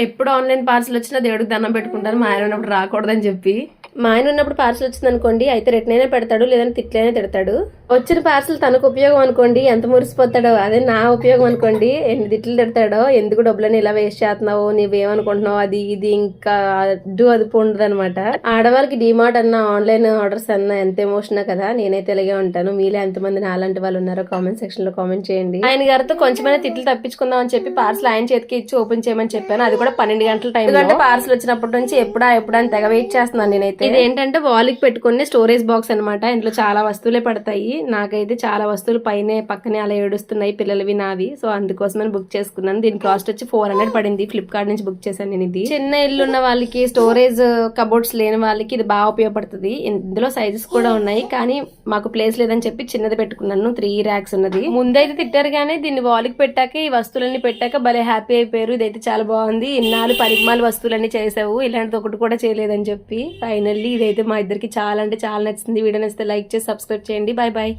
ఎప్పుడు online parcel వచ్చినా దేవుడికి దండం పెట్టుకుంటాను మా ఆయన ఉన్నప్పుడు రాకూడదని చెప్పి. మా ఆయన ఉన్నప్పుడు పార్సల్ వచ్చింది అనుకోండి, అయితే రిటర్న్ అయినా పెడతాడు, లేదంటే తిట్లైనా తిడతాడు. వచ్చిన పార్సల్ తనకు ఉపయోగం అనుకోండి, ఎంత మురిసిపోతాడో. అదే నా ఉపయోగం అనుకోండి, ఎన్ని తిట్లు తిడతాడో. ఎందుకు డబ్బులని ఇలా వేస్ట్ చేస్తున్నావు, నువ్వేమనుకుంటున్నావు, అది ఇది ఇంకా అడ్డు అదుపు ఉండదు అనమాట. ఆడవాళ్ళకి డిమార్ట్ అన్న ఆన్లైన్ ఆర్డర్స్ అన్న ఎంత ఎమోషన్ కదా. నేనైతే ఇలాగే ఉంటాను. మీలో ఎంతమంది నాలాంటి వాళ్ళు ఉన్నారో కామెంట్ సెక్షన్ లో కామెంట్ చేయండి. ఆయన గారితో కొంచెమైనా తిట్లు తప్పించుకుందాం అని చెప్పి పార్సల్ ఆయన చేతికి ఇచ్చి ఓపెన్ చేయమని చెప్పాను. అది కూడా 12 గంటల టైం. ఎందుకంటే పార్సల్ వచ్చినప్పటి నుంచి ఎప్పుడా అని తెగ వెయిట్ చేస్తున్నాను నేనైతే. ఇది ఏంటంటే వాల్కి పెట్టుకునే స్టోరేజ్ బాక్స్ అనమాట. ఇందులో చాలా వస్తువులే పడతాయి. నాకైతే చాలా వస్తువులు పక్కనే అలా ఏడుస్తున్నాయి, పిల్లలవి నావి. సో అందుకోసమని బుక్ చేసుకున్నాను. దీని కాస్ట్ వచ్చి 400 పడింది. ఫ్లిప్కార్ట్ నుంచి బుక్ చేశాను నేను ఇది. చిన్న ఇల్లు ఉన్న వాళ్ళకి, స్టోరేజ్ కబోర్డ్స్ లేని వాళ్ళకి ఇది బాగా ఉపయోగపడుతుంది. ఇందులో సైజెస్ కూడా ఉన్నాయి, కానీ మాకు ప్లేస్ లేదని చెప్పి చిన్నది పెట్టుకున్నాను. 3 racks ఉన్నది. ముందైతే తిట్టారు, కానీ దీన్ని వాల్కి పెట్టాక ఈ వస్తువులన్నీ పెట్టాక భలే హ్యాపీ అయిపోయారు. ఇదైతే చాలా బాగుంది. ఇన్నాళ్ళు పరిమాల వస్తువులన్నీ చేసావు, ఇలాంటిది ఒకటి కూడా చేయలేదని చెప్పి ఫైనల్లీ ఇదైతే మా ఇద్దరికి చాలా అంటే చాలా నచ్చింది. వీడియో నచ్చితే లైక్ చేసి సబ్స్క్రైబ్ చేయండి. Bye bye.